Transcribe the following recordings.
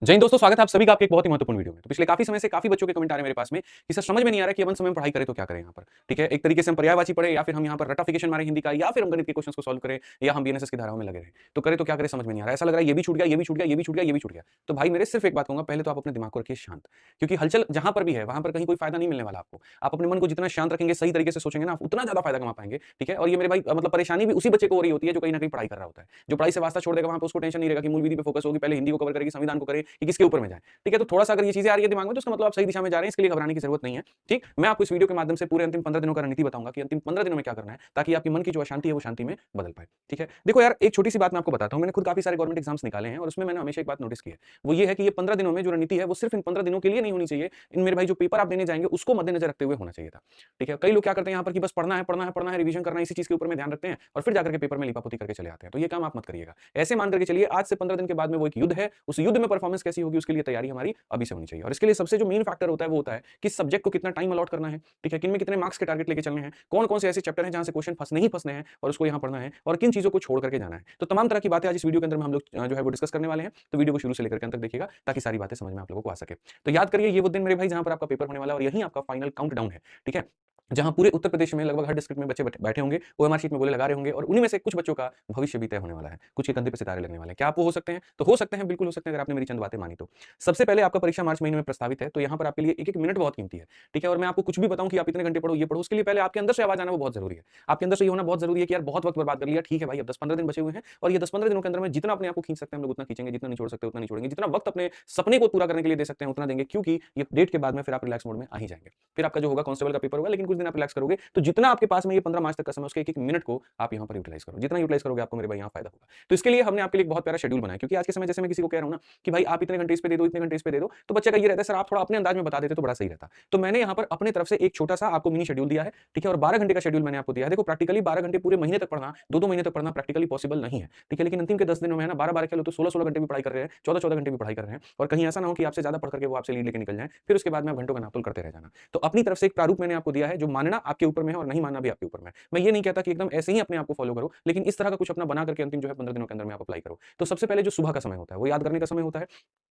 जय हिंद दोस्तों, स्वागत है आप सभी का आपके एक बहुत ही महत्वपूर्ण वीडियो में। तो पिछले काफी समय से काफी बच्चों के कमेंट आ रहे हैं मेरे पास में कि सर समझ में नहीं आ रहा कि अपन समय में पढ़ाई करें तो क्या करें यहाँ पर। ठीक है, एक तरीके से हम पर्यायवाची पढ़े या फिर हम यहाँ पर रट्टाफिकेशन मारे हिंदी का, या फिर हम गणित के क्वेश्चंस को सॉल्व करें, या हम बीएनएसएस की धाराओं में लगे रहे। तो करें तो क्या करें समझ में नहीं आ रहा है। ऐसा लग रहा है ये भी छूट गया, ये भी छूट गया, ये भी छूट गया, ये भी छूट गया। तो भाई मेरे सिर्फ एक बात कहूंगा, पहले तो आप अपने दिमाग को रखिए शांत, क्योंकि हलचल जहां पर भी है वहां पर कहीं कोई फायदा नहीं मिलने वाला आपको। आप अपने मन को जितना शांत रखेंगे, सही तरीके से सोचेंगे ना, आप उतना ज्यादा फायदा कमा पाएंगे। ठीक है, और ये मेरे भाई मतलब परेशानी भी उसी बच्चे को हो रही होती है जो कहीं ना कहीं पढ़ाई कर रहा होता है। जो पढ़ाई से वास्ता छोड़ देगा वहां पर उसको टेंशन नहीं रहेगा कि मूल विधि पे फोकस होगी, पहले हिंदी को कवर करेगी, संविधान को करे कि किसके ऊपर में जाए। ठीक है, तो थोड़ा सा अगर ये चीजें आ रही है दिमाग में तो उसका मतलब आप सही दिशा में जा रहे हैं, इसके लिए घबराने की जरूरत नहीं है। ठीक, मैं आपको इस वीडियो के माध्यम से पूरे अंतिम 15 दिनों का रणनीति बताऊंगा कि अंतिम 15 दिनों में क्या करना है, ताकि आपके मन की जो अशांति है वो शांति में बदल पाए। ठीक है, देखो यार, एक छोटी सी बात मैं आपको बताता हूं। मैंने खुद काफी सारे गवर्नमेंट एग्जाम्स निकाले हैं और उसमें मैंने हमेशा एक बात नोटिस की है, वो ये है कि ये 15 दिनों में जो रणनीति है वो सिर्फ इन 15 दिनों के लिए नहीं होनी चाहिए। इन मेरे भाई जो पेपर आप देने जाएंगे उसको मद्देनजर रखते हुए होना चाहिए था। ठीक है, कई लोग क्या करते हैं यहाँ पर कि बस पढ़ना है पढ़ना है पढ़ना है, रिवीजन करना है, इसी चीज के ऊपर में ध्यान रखते हैं और फिर जाकर के पेपर में लिपापोती करके चले आते हैं। तो ये काम आप मत करिएगा। ऐसे मान करके चलिए आज से 15 दिन के बाद में वो एक युद्ध है, उस युद्ध में परफॉर्मेंस कैसी होगी उसके लिए तैयारी हमारी अभी से होनी चाहिए। और इसके लिए सबसे जो मेन फैक्टर होता है वो होता है कि सब्जेक्ट को कितना टाइम अलॉट करना है। ठीक है, किन में कितने मार्क्स के टारगेट लेके चलने हैं, कौन कौन से ऐसे चैप्टर हैं जहां से क्वेश्चन फंसने ही फंसने हैं और उसको यहां पढ़ना है, और किन चीजों को छोड़ करके जाना है। तो तमाम तरह की बातें आज इस वीडियो के अंदर में हम लोग जो है वो डिस्कस करने वाले हैं। तो वीडियो को शुरू से लेकर के अंत तक देखिएगा ताकि सारी बातें समझ में आप लोगों को आ सके। तो याद करिए, ये वो दिन मेरे भाई जहां पर आपका पेपर होने वाला है और यही आपका फाइनल काउंटडाउन है। ठीक है, जहां पूरे उत्तर प्रदेश में लगभग हर डिस्ट्रिक्ट में बच्चे बैठे होंगे, ओएमआर शीट में गोले लगा रहे होंगे और उन्हीं में से कुछ बच्चों का भविष्य भी तय होने वाला है, कुछ के कंधे पे सितारे लगने वाले हैं। क्या आप वो हो सकते हैं? तो हो सकते हैं, बिल्कुल हो सकते हैं, अगर आपने मेरी चंद बातें मानी तो। सबसे पहले आपका परीक्षा मार्च महीने में प्रस्तावित है, तो यहाँ पर आपके लिए एक एक मिनट बहुत कीमती है। ठीक है, और मैं आपको कुछ भी बताऊं कि आप इतने घंटे पढ़ो, ये पढ़ो, उसके लिए पहले आपके अंदर से आवाज आना वो बहुत जरूरी है। आपके अंदर से ये होना बहुत जरूरी है कि यार बहुत वक्त बर्बाद कर लिया। ठीक है भाई, अब 10-15 दिन बचे हुए हैं और ये 10-15 दिनों के अंदर में जितना अपने आप को खींच सकते हैं हम लोग उतना खींचेंगे, जितना नहीं छोड़ सकते उतना नहीं छोड़ेंगे, जितना वक्त अपने सपने को पूरा करने के लिए दे सकते हैं उतना देंगे, क्योंकि ये डेट के बाद में फिर आप रिलैक्स मोड में आ ही जाएंगे। फिर आपका जो होगा कांस्टेबल का पेपर होगा, लेकिन कुछ दिन आप रिलैक्स करोगे। तो जितना आपके पास में ये 15 मार्च तक का समय, उसके एक-एक मिनट को आप यहाँ पर यूटिलाइज करो। जितना यूटिलाइज करोगे आपको मेरे भाई यहाँ फायदा होगा। तो इसके लिए हमने आपके लिए एक बहुत प्यारा शेड्यूल बनाया, क्योंकि आज के समय जैसे मैं किसी को कह रहा हूँ ना कि भाई आप इतने घंटे इस पे दे दो, इतने घंटे इस पे दे दो, तो बच्चे का ये रहता है सर आप थोड़ा अपने अंदाज में बता देते तो बड़ा सही रहता। तो मैंने यहाँ पर अपने तरफ से एक छोटा सा आपको मिनी शेड्यूल दिया है। ठीक है, और 12 घंटे का शेड्यूल मैंने आपको दिया है। देखो प्रैक्टिकली 12 घंटे पूरे महीने तक पढ़ना, 2-2 महीने तक पढ़ना प्रैक्टिकली पॉसिबल नहीं है। ठीक है, लेकिन अंतिम के 10 दिनों में है ना 12-12 क्या लो तो 16-16 घंटे भी पढ़ाई कर रहे हैं, 14-14 घंटे भी पढ़ाई कर रहे हैं, और कहीं ऐसा ना हो कि आपसे ज्यादा पढ़ करके वो आपसे लीड लेके निकल जाए, फिर उसके बाद में आप घंटों का नापतोल करते रह जाना। तो अपनी तरफ से एक प्रारूप मैंने आपको दिया है, जो मानना आपके ऊपर में है और नहीं मानना भी आपके ऊपर में है। मैं ये नहीं कहता कि एकदम ऐसे ही अपने आप को फॉलो करो, लेकिन इस तरह का कुछ अपना बना करके अंतिम जो है 15 दिनों के अंदर में आप अप्लाई करो। तो सबसे पहले जो सुबह का समय होता है वो याद करने का समय होता है,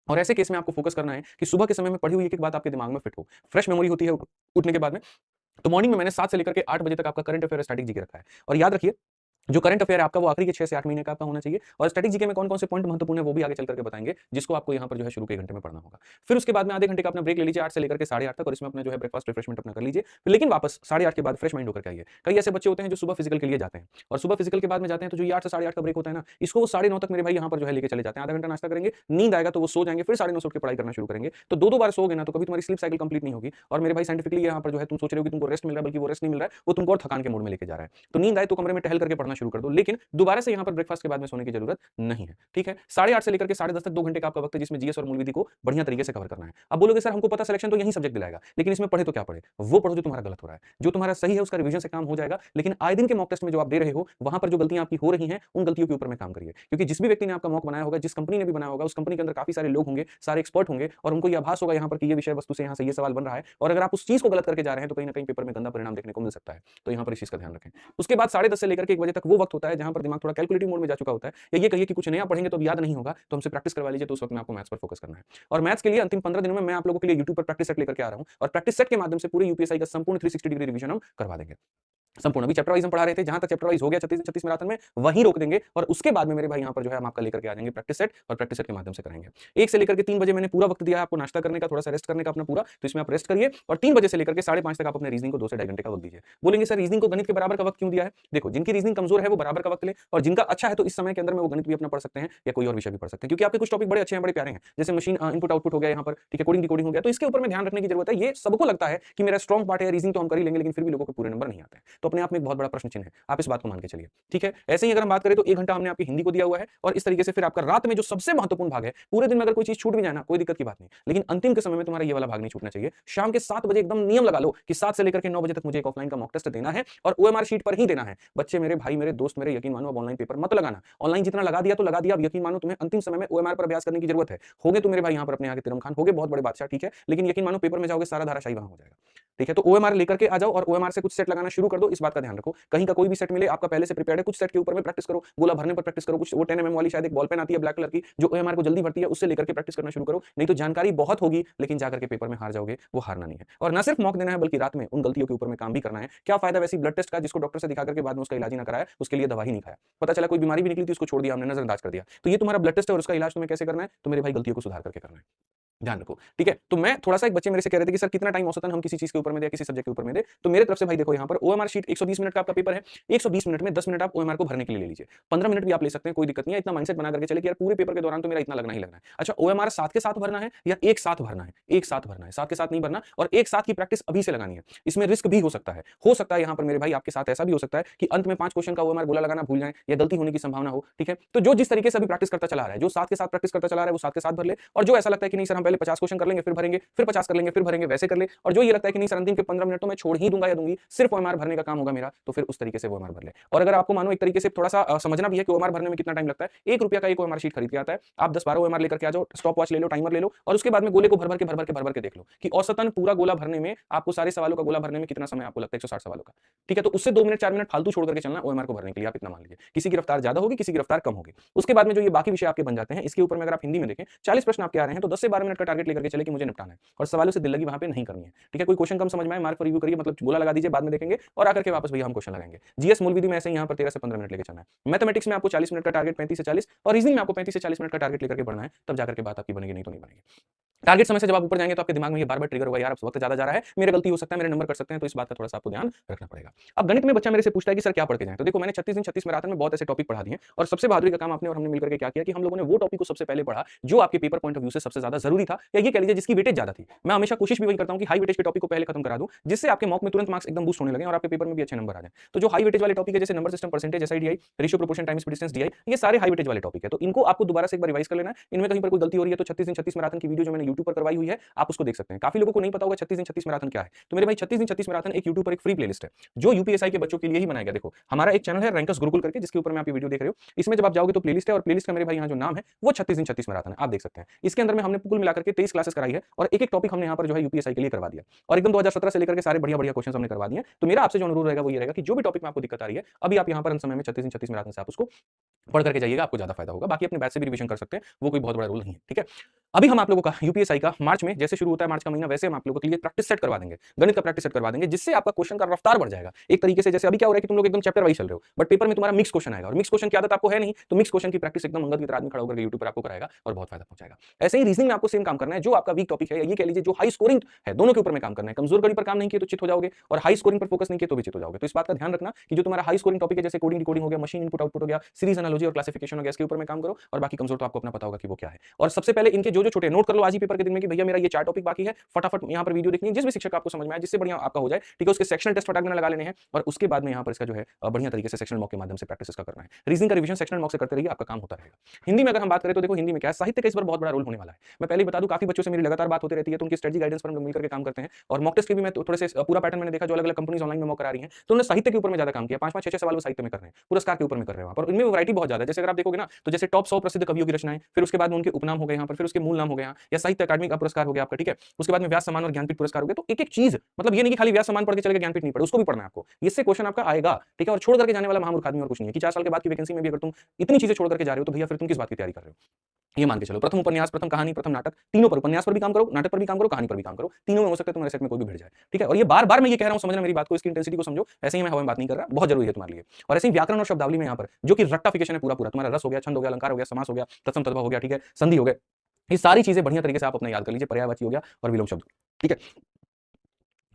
और ऐसे केस में आपको फोकस करना है कि सुबह के समय में पढ़ी हुई एक-एक बात आपके दिमाग में फिट हो। फ्रेश मेमोरी होती है उठने के बाद में। तो मॉर्निंग में मैंने 7 से लेकर के 8 बजे तक आपका करंट अफेयर स्टैटिक जीके रखा है। और याद रखिए, जो करंट अफेयर है आपका वो आखिरी के 6 से 8 महीने का आपका होना चाहिए, और स्टैटिक जीके में कौन-कौन से पॉइंट महत्वपूर्ण है वो भी आगे चल करके बताएंगे, जिसको आपको यहाँ पर जो है शुरू के घंटे में पढ़ना होगा। फिर उसके बाद में आधे घंटे का अपना ब्रेक ले लीजिए 8 से लेकर के 8:30 तक, और इसमें अपना जो है ब्रेकफास्ट रिफ्रेशमेंट अपना कर लीजिए। फिर लेकिन वापस 8:30 के बाद फ्रेश माइंड होकर के आइए। कई ऐसे बच्चे होते हैं जो सुबह फिजिकल के लिए जाते हैं, और सुबह फिजिकल के बाद में जाते हैं तो जो ये 8 से 8:30 का ब्रेक होता है ना, इसको वो 9:30 तक मेरे भाई यहाँ पर जो है लेके चले जाते हैं। आधा घंटा नाश्ता करेंगे, नींद आएगा तो वो सो जाएंगे, फिर 9:30 से उठ के पढ़ाई करना शुरू करेंगे। तो 2-2 बार सोओगे ना तो कभी तुम्हारी स्लीप साइकिल कंप्लीट नहीं होगी, और मेरे भाई साइंटिफिकली यहाँ पर जो है तुम सोच रहे हो कि तुमको रेस्ट मिल रहा है, बल्कि वो रेस्ट नहीं मिल रहा है, वो तुमको और थकान के मोड में लेके जा रहा है। तो नींद आए तो कमरे में टहल करके पढ़ना शुरू कर दो, लेकिन दोबारा से यहाँ पर ब्रेकफास्ट के बाद में सोने की जरूरत नहीं है। ठीक है, 8:30 से लेकर के 10:30 तक 2 घंटे का आपका वक्त है, जिसमें जीएस और मूल विधि को बढ़िया तरीके से कवर करना है। अब बोलोगे सर हमको पता सिलेक्शन तो यही सब्जेक्ट दिलाएगा, लेकिन इसमें पढ़े तो क्या पढ़े? वो पढ़ो जो तुम्हारा गलत हो रहा है। जो तुम्हारा सही है उसका रिवीजन से काम हो जाएगा, लेकिन आए दिन के मॉक टेस्ट में जो आप दे रहे हो वहां पर जो गलतियां आपकी हो रही हैं उन गलतियों के ऊपर में काम करिए, क्योंकि जिस भी व्यक्ति ने आपका मॉक बनाया होगा, जिस कंपनी ने भी बनाया होगा, उस कंपनी के अंदर काफी सारे लोग होंगे, सारे एक्सपर्ट होंगे, और उनको ये आभास होगा यहाँ पर कि ये विषय वस्तु से यहाँ से ये सवाल बन रहा है, और अगर आप उस चीज को गलत करके जा रहे हैं तो कहीं ना कहीं पेपर में गंदा परिणाम देखने को मिल सकता है। तो यहाँ पर इस चीज का ध्यान रखें। उसके बाद 10:30 से लेकर के 1 बजे तक वो वक्त होता है जहां पर दिमाग थोड़ा कैलकुलेटिव मोड में जा चुका होता है, या ये कहिए कि कुछ नया पढ़ेंगे तो अब याद नहीं होगा, तो हमसे प्रैक्टिस करवा लीजिए। तो उस वक्त में आपको मैथ्स पर फोकस करना है, और मैथ्स के लिए अंतिम 15 दिनों में मैं आप लोगों के लिए यूट्यूब पर प्रैक्टिस सेट लेकर के आ रहा हूं, और प्रैक्टिस सेट के माध्यम से पूरे यूपीएससी का संपूर्ण 360 डिग्री रिवीजन हम करवा देंगे। संपूर्ण अभी चैप्टर वाइज हम पढ़ा रहे थे, जहां तक चैप्टर वाइज हो गया 36 मैराथन में वहीं रोक देंगे, और उसके बाद में मेरे भाई यहाँ पर जो है हम आपका लेकर के आ जाएंगे प्रैक्टिस सेट, और प्रैक्टिस सेट के माध्यम से कराएंगे। 1 से लेकर के 3 बजे मैंने पूरा वक्त दिया है आपको नाश्ता करने का, थोड़ा सा रेस्ट करने का अपना पूरा, तो इसमें आप रेस्ट करिए, और 3 बजे से लेकर के 5:30 तक आप अपने रीजनिंग को 2 से 2.5 घंटे का वक्त दीजिए। बोलेंगे सर रीजनिंग को गणित के बराबर का वक्त क्यों दिया है? देखो, जिनकी रीजनिंग कमजोर है वो बराबर का वक्त ले, और जिनका अच्छा है तो इस समय के अंदर में वो गणित भी अपना पढ़ सकते हैं या कोई और विषय भी पढ़ सकते हैं, क्योंकि आपके कुछ टॉपिक बड़े अच्छे हैं, बड़े प्यारे हैं, जैसे मशीन इनपुट आउटपुट हो गया यहाँ पर। ठीक है, कोडिंग की कोडिंग हो गया, तो इसके ऊपर में ध्यान रखने की जरूरत है। ये सबको लगता है कि मेरा स्ट्रॉन्ग पार्ट है रीजनिंग, तो हम कर ही लेंगे, लेकिन फिर भी लोगों को पूरे नंबर नहीं आते हैं, तो अपने आप में एक बहुत बड़ा प्रश्न चिन्ह है। आप इस बात को मान के चलिए। ठीक है, ऐसे ही अगर हम बात करें तो 1 घंटा हमने आपकी हिंदी को दिया हुआ है, और इस तरीके से फिर आपका रात में जो सबसे महत्वपूर्ण भाग है, पूरे दिन में अगर कोई चीज छूट भी जाए ना कोई दिक्कत की बात नहीं, लेकिन अंतिम के समय में तुम्हारा ये वाला भाग नहीं छूटना चाहिए। शाम के 7 बजे एकदम नियम लगा लो कि 7 से लेकर के 9 बजे तक मुझे एक ऑफलाइन का मॉक टेस्ट देना है, और ओएमआर शीट पर ही देना है। बच्चे मेरे, भाई मेरे, दोस्त मेरे, यकीन मानो अब ऑनलाइन पेपर मत लगाना। ऑनलाइन जितना लगा दिया तो लगा दिया, अब यकीन मानो तुम्हें अंतिम समय में ओएमआर पर अभ्यास करने की जरूरत है। होगे तो मेरे भाई यहाँ पर अपने आगे तिरम खान, होगे बहुत बड़े बादशाह, ठीक है, लेकिन यकीन मानो पेपर में जाओगे सारा धाराशाही वहां हो जाएगा। ठीक है, तो ओएमआर लेकर के आ जाओ और ओएमआर से कुछ सेट लगाना शुरू कर दो। इस बात का ध्यान रखो, कहीं का कोई भी सेट मिले आपका पहले से प्रिपेयर्ड है, कुछ सेट के ऊपर में प्रैक्टिस करो, गोला भरने पर प्रैक्टिस करो, कुछ वो 10 mm वाली शायद एक बॉल पेन आती है ब्लैक कलर की जो ओएमआर को जल्दी भरती है, उससे लेकर के प्रैक्टिस करना शुरू करो। नहीं तो जानकारी बहुत होगी लेकिन जाकर के पेपर में हार जाओगे, वो हारना नहीं है। और ना सिर्फ मॉक देना है बल्कि रात में उन गलतियों के ऊपर में काम भी करना है। क्या फायदा वैसी ब्लड टेस्ट का जिसको डॉक्टर से दिखा करके बाद में उसका इलाज ही ना कराया, उसके लिए दवा ही नहीं खाया, पता चला कोई बीमारी भी निकली थी उसको छोड़ दिया हमने, नजरअंदाज कर दिया। तो ये तुम्हारा ब्लड टेस्ट है और उसका इलाज तुम्हें कैसे करना है, तो मेरे भाई गलतियों को सुधार करके करना है, ध्यान रखो, ठीक है। तो मैं थोड़ा सा, एक बच्चे मेरे से कह रहे थे कि सर कितना टाइम औसतन हम किसी चीज के ऊपर में दे, किसी सब्जेक्ट के ऊपर में दे, तो मेरे तरफ से भाई देखो यहाँ पर ओएमआर शीट 120 मिनट का आपका पेपर है, 120 मिनट में 10 मिनट आप ओएमआर को भरने के लिए ले लीजिए, 15 मिनट भी आप ले सकते हैं, कोई दिक्कत नहीं है। इतना माइंडसेट बना करके चले कि यार पूरे पेपर के दौरान तो मेरा इतना लगना ही लगना है। अच्छा, ओएमआर साथ के साथ भरना है या एक साथ भरना है, एक साथ भरना है, साथ के साथ नहीं भरना, और एक साथ की प्रैक्टिस अभी से लगानी है। इसमें रिस्क भी हो सकता है यहाँ पर मेरे भाई आपके साथ ऐसा भी हो सकता है कि अंत में 5 क्वेश्चन का ओएमआर गोला लगाना भूल जाए या गलती होने की संभावना हो, ठीक है। तो जो जिस तरीके से अभी प्रैक्टिस करता चला रहा है, जो साथ के साथ प्रैक्टिस करता चला रहा है वो साथ के साथ भर ले, और जो ऐसा लगता है कि नहीं सर हम पहले 50 क्वेश्चन कर लेंगे फिर भरेंगे, फिर 50 कर लेंगे फिर भरेंगे, वैसे कर ले। और जो ये लगता है कि नहीं सर अंतिम के 15 मिनट तो मैं छोड़ ही दूंगा या दूंगी, सिर्फ ओएमआर भरने का काम होगा मेरा, तो फिर उस तरीके से वो ओएमआर भर ले। और अगर आपको मानो एक तरीके से थोड़ा सा समझना भी है कि ओएमआर भरने में कितना टाइम लगता है, 1 रुपया का एक ओएमआर शीट खरीद के आता है, आप 10-12 ओएमआर लेकर के आ जाओ, स्टॉप वॉच ले लो, टाइमर ले लो, और उसके बाद में गोले को भर भर के देख लो कि औसतन पूरा गोला भरने में आपको, सारे सवालों का गोला भरने में कितना समय आपको लगता है, 160 सवालों का, ठीक है। तो उससे 2 मिनट 4 मिनट फालतू छोड़ करके चलना ओएमआर को भरने के लिए, आप इतना मान लीजिए। किसी की रफ्तार ज्यादा होगी, किसी की रफ्तार कम होगी। उसके बाद में जो ये बाकी विषय आपके बन जाते हैं, इसके ऊपर में अगर आप हिंदी में देखें 40 प्रश्न आपके आ रहे हैं तो 10 से 12 मिनट का टारगेट लेकर के चले कि मुझे निपटाना है, और सवालों से दिल लगी वहां पे नहीं करनी है, ठीक है। कोई क्वेश्चन कम समझ में आए मार्क पर रिव्यू करिए, मतलब गोला लगा दीजिए, बाद में देखेंगे और आकर के वापस भैया हम क्वेश्चन लगाएंगे। जीएस मूल विधि में ऐसे यहाँ पर 13 से 15 मिनट लेके चलना है। मैथमेटिक्स में आपको 40 मिनट का टारगेट, 35 से 40, और रीजनिंग में आपको 35 से 40 मिनट का टारगेट लेकर के बढ़ना है, तब जाकर के बात आपकी बनेगी, नहीं तो नहीं बनेगी। टारगेट समय से जब आप ऊपर जाएंगे तो आपके दिमाग में ये बार-बार ट्रिगर होगा, यार अब वक्त ज्यादा जा रहा है, मेरे गलती हो सकता है, मेरे नंबर कट सकते हैं, तो इस बात का थोड़ा सा आपको ध्यान रखना पड़ेगा। अब गणित में बच्चा मेरे से पूछता है कि सर क्या पढ़ के जाएं, तो देखो मैंने 36 दिन 36 मैराथन में बहुत ऐसे टॉपिक पढ़ा दिए, और सबसे बहादुरी का काम आपने और हमने मिलकर के क्या किया कि हम लोगों ने वो टॉपिक को सबसे पहले पढ़ा जो आपके पेपर पॉइंट ऑफ व्यू से सबसे ज्यादा जरूरी था, या ये कह लीजिए जिसकी वेटेज ज्यादा थी। मैं हमेशा कोशिश भी वही करता हूं कि हाई वेटेज के टॉपिक को पहले खत्म करा दूं, जिससे आपके मॉक में तुरंत मार्क्स एकदम बूस्ट होने लगे और आपके पेपर में भी अच्छे नंबर आ जाए। तो जो हाई वेटेज वाले टॉपिक है, जैसे number system, percentage, SI DI, ratio proportion times distance DI, ये सारे हाई वेटेज वाले टॉपिक है, तो इनको आपको दोबारा से एक बार रिवाइज कर लेना है। इनमें कहीं पर कोई गलती हो रही है तो 36 दिन 36 मैराथन की वीडियो जो मैंने YouTube पर करवाई हुई है, आप उसको देख सकते हैं। काफी लोगों को नहीं पता होगा 36 दिन 36 मैराथन क्या है, तो मेरे भाई 36 दिन 36 मैराथन एक YouTube पर एक फ्री प्लेलिस्ट है जो यूपीएसआई के बच्चों के लिए ही बनाया गया। देखो हमारा एक चैनल है रैंकर्स गुरुकुल करके, जिसके ऊपर मैं आप ये वीडियो देख रहे हो, इसमें जब आप जाओगे तो प्लेलिस्ट है, और प्लेलिस्ट का मेरे भाई यहाँ जो नाम है वो 36 दिन 36 मैराथन है, आप देख सकते हैं। इसके अंदर में हमने कुल मिलाकर के 23 क्लासेस कराई है, और एक एक टॉपिक हमने यहाँ पर जो है यूपीएसआई के लिए करवा दिया, और एकदम 2017 से लेकर के सारे बढ़िया बढ़िया क्वेश्चन हमने करवा दिए। तो मेरा आपसे जो अनुरोध रहेगा वो ये रहेगा कि जो भी टॉपिक में आपको दिक्कत आ रही है, अभी आप यहाँ पर समय में 36 दिन 36 मैराथन से आप उसको पढ़ करके जाइएगा, आपको ज्यादा फायदा होगा। बाकी अपने बैच से भी रिवीजन कर सकते हैं, वो कोई बहुत बड़ा रूल नहीं है, ठीक है। अभी हम आप लोगों का यूपीएसआई का मार्च में जैसे शुरू होता है, मार्च का महीना, वैसे हम आप लोगों के लिए प्रैक्टिस सेट करवा देंगे, गणित का प्रैक्टिस सेट करवा देंगे, जिससे आपका क्वेश्चन का रफ्तार बढ़ जाएगा। एक तरीके से जैसे अभी क्या हो रहा है कि तुम लोग एकदम चैप्टर वाइज चल रहे हो, बट पेपर में तुम्हारा मिक्स क्वेश्चन आएगा, और मिक्स क्वेश्चन की आदत आपको है नहीं, तो मिक्स क्वेश्चन की प्रैक्टिस एकदम अंगद की तरह आदमी खड़ा होकर यूट्यूब पर आपको कराएगा और बहुत फायदा पहुंचाएगा। ऐसे ही रीजनिंग में आपको सेम काम करना है, जो आपका वीक टॉपिक है, ये कह लीजिए जो हाई स्कोरिंग है, दोनों के ऊपर में काम करना है। कमजोर कड़ी पर काम नहीं किया तो चित हो जाओगे, और हाई स्कोरिंग पर फोकस नहीं किया तो भी चित हो जाओगे। तो इस बात का ध्यान रखना कि जो तुम्हारा हाई स्कोरिंग टॉपिक है, जैसे कोडिंग डिकोडिंग हो गया, मशीन इनपुट आउटपुट हो गया, सीरीज एनालॉजी और क्लासिफिकेशन हो गया, इसके ऊपर में काम करो, और बाकी कमजोर तो आपको अपना पता होगा कि वो क्या है। और सबसे पहले इनके जो जो छोटे नोट कर लो आज ही पेपर के दिन में कि भैया मेरा ये 4 टॉपिक बाकी है, फटाफट यहाँ पर वीडियो देखनी है, जिस भी शिक्षक आपको समझ में आए, जिससे बढ़िया आपका हो जाए, ठीक है। उसके सेक्शनल टेस्ट फटाक लगा लेने हैं, और उसके बाद में यहाँ पर इसका जो है बढ़िया तरीके से सेक्शनल मॉक के माध्यम से प्रैक्टिस इसका करना है। रीजनिंग का रिवीजन सेक्शनल मॉक से करते रहिए, आपका काम होता रहेगा। हिंदी में अगर हम बात करें तो देखो हिंदी में क्या है, साहित्य का इस बार बहुत बड़ा रोल होने वाला है। मैं पहले ही बता दूं, काफी बच्चों से मेरी लगातार बात होती रहती है, तो उनकी स्ट्रेटजी गाइडेंस पर हम लोग मिलकर के काम करते हैं, और मॉक टेस्ट के भी मैं थोड़े से पूरा पैटर्न मैंने देखा जो अलग-अलग कंपनीज ऑनलाइन में मॉक करा रही हैं, तो उन्होंने साहित्य के ऊपर में ज्यादा काम किया, 5-5 6-6 सवाल वो साहित्य में कर रहे हैं, पुरस्कार के ऊपर में कर रहे हैं वहां पर। इनमें वैरायटी बहुत ज्यादा है, जैसे अगर आप देखोगे ना, तो जैसे टॉप 100 प्रसिद्ध कवियों की रचनाएं, फिर उसके बाद में उनके उपनाम हो गए यहाँ पर, फिर उसके मूल नाम हो गए यहाँ, या साहित्य अकादमी का पुरस्कार हो गया आपका, ठीक है। उसके बाद में व्यास सम्मान और ज्ञानपीठ पुरस्कार हो गया। तो एक एक चीज, मतलब ये नहीं कि खाली व्यास सम्मान पढ़ के चले गए, ज्ञानपीठ नहीं पढ़े, उसको भी पढ़ना है आपको, इससे क्वेश्चन आपका आएगा, ठीक है। और छोड़ करके जाने वाला महामूर्ख आदमी और कुछ नहीं है कि 4 साल के बाद की वैकेंसी में भी अगर तुम इतनी चीजें छोड़ करके जा रहे हो, तो भैया फिर तुम किस बात की तैयारी कर रहे हो, ये मान के चलो। प्रथम उपन्यास, प्रथम कहानी, प्रथम नाटक, तीनों पर, उपन्यास पर भी काम करो, नाटक पर भी काम करो, कहानी पर भी काम करो, तीनों में हो सकता है तुम्हारे सेट में कोई भी भिड़ जाए, ठीक है। और ये बार बार मैं ये कह रहा हूं, समझना मेरी बात को, इसकी इंटेंसिटी को समझो, ऐसे ही मैं हवा में बात नहीं कर रहा, बहुत जरूरी है तुम्हारे लिए। और ऐसे ही व्याकरण और शब्दावली में यहाँ पर जो कि रट्टाफिकेशन है पूरा पूरा, तुम्हारा रस हो गया, छंद हो गया, अलंकार हो गया, समास हो गया, तत्सम तद्भव हो गया, ठीक है, संधि हो गए, ये सारी चीजें बढ़िया तरीके से आप अपने याद कर लीजिए। पर्यायवाची हो गया और विलोम शब्द, ठीक है।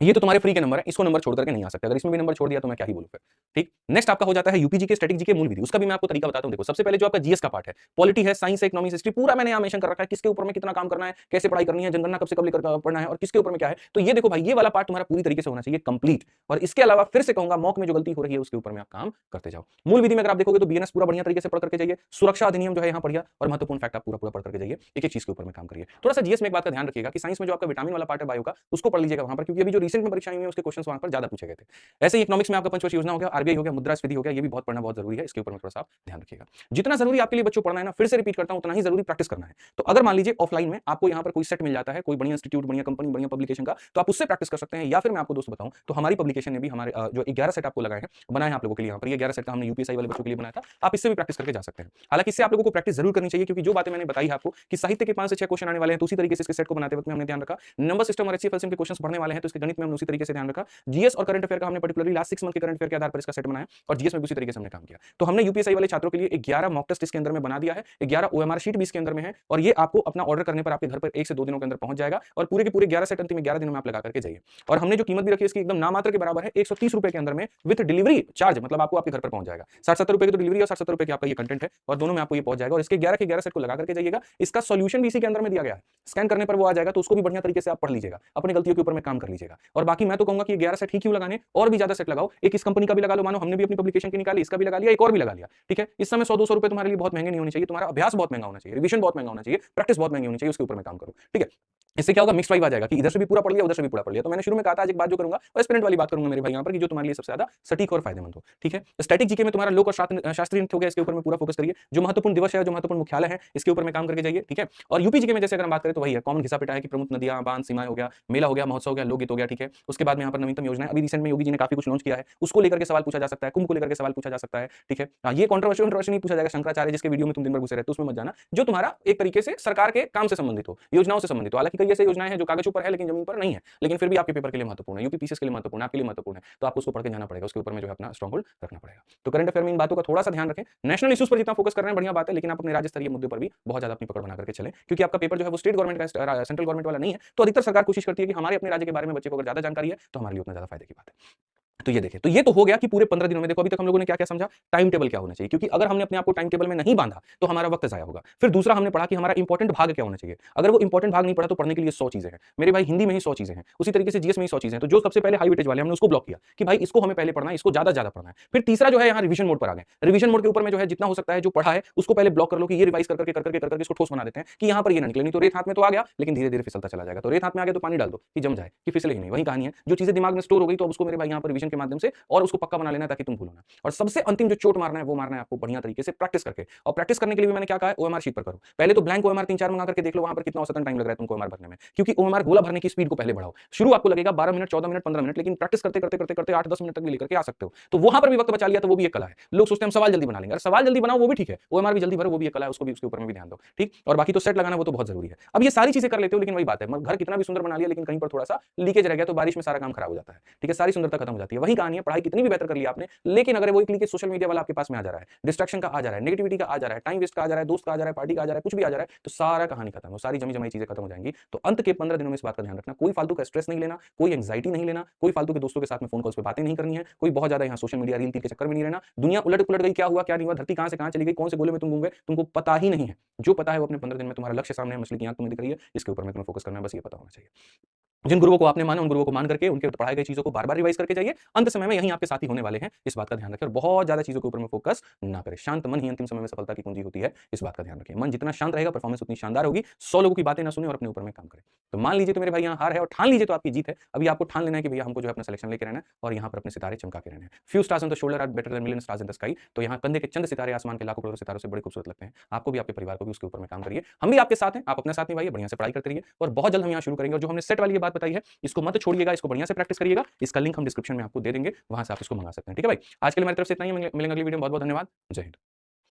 ये तो तुम्हारे फ्री के नंबर है, इसको नंबर छोड़ करके नहीं आ सकते। अगर इसमें भी नंबर छोड़ दिया तो मैं क्या ही बोलूं फिर, ठीक। नेक्स्ट आपका हो जाता है यूपीजी के स्टैटिक जी के मूल विधि, उसका भी मैं आपको तरीका बताता हूं। देखो सबसे पहले जो आपका जीएस का पार्ट है, पॉलिटी है, साइंस है, इकोनॉमिक्स, हिस्ट्री, पूरा मैंने यहां मेंशन कर रखा है, किसके ऊपर में कितना काम करना है, कैसे पढ़ाई करनी है, जनगणना कब से कब लेकर पढ़ना है, और किसके ऊपर में क्या है। तो ये देखो भाई, ये वाला पार्ट तुम्हारा पूरी तरीके से होना चाहिए कंप्लीट। और इसके अलावा फिर से कहूंगा, मॉक में जो गलती हो रही है उसके ऊपर में आप काम करते जाओ। मूल विधि में अगर आप देखोगे तो बीएनएस पूरा बढ़िया तरीके से पढ़ करके जाइए, सुरक्षा अधिनियम जो है यहाँ पढ़िए, और महत्वपूर्ण फैक्ट आप पूरा पूरा पढ़ करके जाइए, एक एक चीज के ऊपर में काम करिए। थोड़ा सा जीएस में एक बात का ध्यान रखिएगा कि साइंस में जो आपका विटामिन वाला पार्ट है बायो का, उसको पढ़ लीजिएगा वहां पर, क्योंकि अभी जो रिसेंट में परीक्षाएं हुई हैं उसके क्वेश्चन वहां पर ज्यादा पूछे गए थे। ऐसे ही इकोनॉमिक्स में आपका पंचवर्षीय योजना हो गया, आरबीआई हो गया, मुद्रास्फीति हो गया, ये भी बहुत पढ़ना बहुत जरूरी है, इसके ऊपर में थोड़ा सा आप ध्यान रखिएगा। जितना जरूरी आपके लिए बच्चों पढ़ना है ना, फिर से रिपीट करता हूं, उतना ही जरूरी प्रैक्टिस करना है। तो अगर मान लीजिए ऑफलाइन में आपको यहाँ पर कोई सेट मिल जाता है, कोई बढ़िया इंस्टीट्यूट, बढ़िया कंपनी, बढ़िया पब्लिकेशन का, तो आप उससे प्रैक्टिस कर सकते हैं। या फिर मैं आपको दोस्तों बताऊं तो हमारी पब्लिकेशन ने भी हमारे जो 11 सेट आपको लगाए हैं, बनाए हैं आप लोगों के लिए। यहाँ पर ये 11 सेट का हमने यूपीएससी वाले बच्चों के लिए बनाया था, आप इससे भी प्रैक्टिस करके जा सकते हैं। हालांकि इससे आप लोगों को प्रैक्टिस जरूर करनी चाहिए, क्योंकि जो बातें मैंने बताई है आपको कि साहित्य के 5 से 6 क्वेश्चन आने वाले हैं, तो उसी तरीके से इसके सेट को बनाते वक्त में हमने ध्यान रखा। नंबर सिस्टम और एचसीएफ एलसीएम के क्वेश्चंस पढ़ने वाले हैं, तो इसके गणित में हमने उसी तरीके से ध्यान रखा। जीएस और करंट अफेयर का हमने पर्टिकुलरली लास्ट 6 मंथ के करंट अफेयर के आधार पर इसका सेट बनाया, और जीएस में भी उसी तरीके से हमने काम किया। तो हमने यूपीएससी वाले छात्रों के लिए 11 मॉक टेस्ट इसके अंदर में बना दिया है, 11 ओएमआर शीट भी इसके अंदर में है, और ये आपको अपना ऑर्डर करने पर आपके घर पर 1 से 2 दिनों के अंदर पहुंच जाएगा, और पूरे के पूरे 11 सेट अंतिम 11 दिनों में आप लगा करके जाइए। और हमने जो कीमत भी रखी है इसकी एकदम नामात्र के बराबर है, 130 रुपए के अंदर में विद डिलीवरी चार्ज, मतलब आपको आपके घर पर पहुंच जाएगा। 60-70 रुपए की तो डिलीवरी और 60-70 रुपए की आपका ये कंटेंट है, और दोनों में आपको ये पहुंच जाएगा। और इसके 11 के 11 सेट को लगा करके जाइएगा। इसका सॉल्यूशन भी इसी के अंदर में दिया गया है, स्कैन करने पर वो आ जाएगा, तो उसको भी बढ़िया तरीके से आप पढ़ लीजिएगा, अपनी गलतियों के ऊपर में काम कर लीजिएगा। और बाकी मैं तो कहूंगा कि 11 सेट ही क्यों लगाने, और भी ज्यादा सेट लगाओ। एक इस कंपनी का भी लगा लो, मानो हमने भी अपनी पब्लिकेशन की निकाली, इसका भी लगा लिया, एक और भी लगा लिया, ठीक है। इस समय 100-200 रुपए तुम्हारे लिए बहुत महंगे नहीं होने चाहिए, तुम्हारा अभ्यास बहुत महंगा होना चाहिए, रिवीजन बहुत महंगा होना चाहिए, प्रैक्टिस बहुत महंगी होनी चाहिए, उसके ऊपर में काम करो, ठीक है। इससे क्या होगा, मिक्स वाइब आ जाएगा कि इधर से भी पूरा पढ़ लिया, उधर से भी पूरा पढ़ लिया। तो मैंने शुरू में कहा था आज एक बात जो करूंगा, और एस्पिरेंट वाली बात करूंगा मेरे भाई यहाँ पर, कि जो तुम्हारे लिए सबसे ज्यादा सटीक और फायदेमंद हो, ठीक है। स्टैटिक जीके में तुम्हारा लोक और शास्त्रीय नृत्य हो गया, इसके ऊपर में पूरा फोकस करिए। जो महत्वपूर्ण दिवस है, जो महत्वपूर्ण मुख्यालय है, इसके ऊपर में काम करके जाइए, ठीक है। और यूपी जीके में जैसे अगर हम बात करें तो वही है, कॉमन घिसा पिटा है कि प्रमुख नदियां, बांध, सीमाएं हो गया, मेला हो गया, महोत्सव हो गया, लोकगीत हो गया, ठीक है। उसके बाद में यहाँ पर नवीनतम योजना है, अभी रिसेंट में योगी जी ने काफी कुछ लॉन्च किया है, उसको लेकर के सवाल पूछा जा सकता है, कुंभ को लेकर के सवाल पूछा जा सकता है, ठीक है। ये कंट्रोवर्शियल नहीं पूछा जाएगा, शंकराचार्य जिसके वीडियो में तुम दिन भर घुसे रहते हो उसमें मत जाना, जो तुम्हारा एक तरीके से सरकार के काम से संबंधित हो, योजनाओं से संबंधित हो। हालांकि कई ऐसी योजनाएं हैं जो कागज पर है लेकिन जमीन पर नहीं है, लेकिन फिर भी आपके पेपर के लिए महत्वपूर्ण है, यूपी पीसीएस के लिए महत्वपूर्ण है, आपके लिए महत्वपूर्ण है, तो आपको उसको पढ़ के जाना पड़ेगा, उसके ऊपर में जो है अपना स्ट्रांग होल्ड रखना पड़ेगा। तो करंट अफेयर में इन बातों का थोड़ा सा ध्यान रखें। नेशनल इश्यूज पर जितना फोकस कर रहे हैं बढ़िया बात है, लेकिन आप अपने राज्य स्तरीय मुद्दे पर भी बहुत ज्यादा अपनी पकड़ बना करके चलें, क्योंकि आपका पेपर जो है वो स्टेट गवर्नमेंट का, सेंट्रल गवर्नमेंट वाला नहीं है। तो अधिकतर सरकार कोशिश करती है कि हमारे अपने राज्य के बारे में बच्चे को अगर ज्यादा जानकारी है तो हमारे लिए उतना ज्यादा फायदे की बात है। तो ये देखें, तो ये तो हो गया कि पूरे 15 दिनों में देखो अभी तक हम लोगों ने क्या क्या समझा, टाइम टेबल क्या होना चाहिए, क्योंकि अगर हमने अपने आप को टाइम टेबल में नहीं बांधा तो हमारा वक्त जाया होगा। फिर दूसरा हमने पढ़ा कि हमारा इंपॉर्टेंट भाग क्या होना चाहिए, अगर वो इंपॉर्टेंट भाग नहीं पढ़ा तो पढ़ने के लिए 100 चीजें हैं मेरे भाई, हिंदी में ही 100 चीजें हैं, उसी तरीके से जीएस में ही 100 चीजें हैं। तो जो सबसे पहले हाई वेटेज वाले हमने उसको ब्लॉक किया कि भाई इसको हमें पहले पढ़ना है, इसको ज्यादा पढ़ना है। फिर तीसरा जो है यहाँ रिवीजन मोड पर आ गए, रिवीजन मोड के ऊपर में जो है जितना हो सकता है जो पढ़ा है उसको पहले ब्लॉक कर लो कि ये रिवाइज करके इसको ठोस बना देते हैं कि यहाँ पर ये ना निकले, नहीं तो रेत हाथ में तो आ गया लेकिन धीरे धीरे फिसलता चला जाएगा। तो रेत हाथ में आ गया तो पानी डाल दो कि जम जाए, कि फिसले ही नहीं, वही कहानी है। जो चीजें दिमाग में स्टोर हो गई तो अब उसको मेरे भाई यहाँ पर रिवीजन के माध्यम से और उसको पक्का बना लेना ताकि तुम भूलो ना। और सबसे अंतिम जो चोट मारना है वो मारना है आपको बढ़िया तरीके से प्रैक्टिस करके। और प्रैक्टिस करने के लिए भी मैंने क्या कहा है, ओएमआर शीट पर करो। पहले तो ब्लैंक ओएमआर 3-4 मंगा करके देख लो वहां पर कितना औसतन टाइम लग रहा है तुमको ओएमआर भरने में, क्योंकि ओएमआर गोला भरने की स्पीड को पहले बढ़ाओ। शुरू आपको लगेगा 12 मिनट, 14 मिनट, 15 मिनट, लेकिन प्रैक्टिस करते करते करते करते 8-10 मिनट तक भी लेकर के आ सकते हो। तो वहां पर भी वक्त बचा लिया तो वो भी एक कला है। लोग सोचते हैं हम सवाल जल्दी बना लेंगे, अरे सवाल जल्दी बनाओ वो भी ठीक है, ओएमआर भी जल्दी भरो वो भी एक कला है, उसको भी उसके ऊपर में भी ध्यान दो, ठीक। और बाकी तो सेट लगाना वो तो बहुत जरूरी है। अब ये सारी चीजें कर लेते हो, लेकिन वही बात है, घर कितना भी सुंदर बना लिया लेकिन कहीं पर थोड़ा सा लीकेज रह गया तो बारिश में सारा काम खराब हो जाता है, ठीक है, सारी सुंदरता खत्म हो जाती है। वही कहानी है, पढ़ाई कितनी भी बेहतर कर लिया आपने, लेकिन अगर वो एक लीकेज सोशल मीडिया वाला आपके पास में आ जा रहा है, डिस्ट्रैक्शन का आ जा रहा है, नेगेटिविटी का आ जा रहा है, टाइम वेस्ट का आ जा रहा है, दोस्त का आ जा रहा है, पार्टी का आ जा रहा है, कुछ भी आ जा रहा है, तो सारा कहानी खत्म, वो सारी जमी जमाई चीजें खत्म हो जाएंगी। तो अंत के 15 दिनों में इस बात का ध्यान रखना, कोई फालतू का स्ट्रेस नहीं लेना, कोई एंग्जाइटी नहीं लेना, कोई फालतू के दोस्तों के साथ में फोन कॉल्स पे बातें नहीं करनी है, कोई बहुत ज्यादा यहाँ सोशल मीडिया रील के चक्कर में नहीं रहना। दुनिया उलट पुलट गई, क्या हुआ क्या नहीं हुआ, धरती कहां से कहां चली गई, कौन से गोले में तुम घूम गए, तुमको पता ही नहीं है। जो पता है वो अपने 15 दिन में तुम्हारा लक्ष्य सामने है, मछली की आंख तुम्हें दिख रही है, इसके ऊपर में तुम्हें फोकस करना है, बस ये पता होना चाहिए। जिन गुरुओं को आपने माना उन गुरुओं को मान करके उनके पढ़ाई गई चीजों को बार बार रिवाइज करके जाइए। अंत समय में यहीं आपके साथी होने वाले हैं, इस बात का ध्यान रखें। और बहुत ज्यादा चीजों के ऊपर में फोकस ना करें। शांत मन ही अंतिम समय में सफलता की कुंजी होती है, इस बात का ध्यान रखें। मन जितना शांत रहेगा परफॉर्मेंस उतनी शानदार होगी। 100 लोगों की बातें ना सुने और अपने ऊपर में काम करें। तो मान लीजिए तो मेरे भाई यहाँ हार है, और ठान लीजिए तो आपकी जीत है। अभी आपको ठान लेना है कि भैया हमको जो है अपना सिलेक्शन लेकर रहना है और यहाँ पर अपने सितारे चमका के रहना है। Few stars on the shoulder are better than million stars in the sky. तो यहाँ कंधे के चंद सितारे आसमान के लाखों करोड़ सितारों से बड़े खूबसूरत लगते हैं। आपको भी आपके परिवार को भी उसके ऊपर में काम करिए। हम भी आपके साथ हैं, आप अपने साथ निभाइए, बढ़िया से पढ़ाई करते रहिए और बहुत जल्द हम यहाँ शुरू करेंगे। और जो हमने सेट वाली ये बात बताई है इसको मत छोड़िएगा, इसको बढ़िया से प्रैक्टिस करिएगा। इसका लिंक हम डिस्क्रिप्शन में आपको दे देंगे, वहां से आप इसको मंगा सकते हैं। ठीक है भाई, आज के लिए मेरी तरफ से इतना ही। मिलेंगे अगली वीडियो में। बहुत बहुत धन्यवाद। जय हिंद।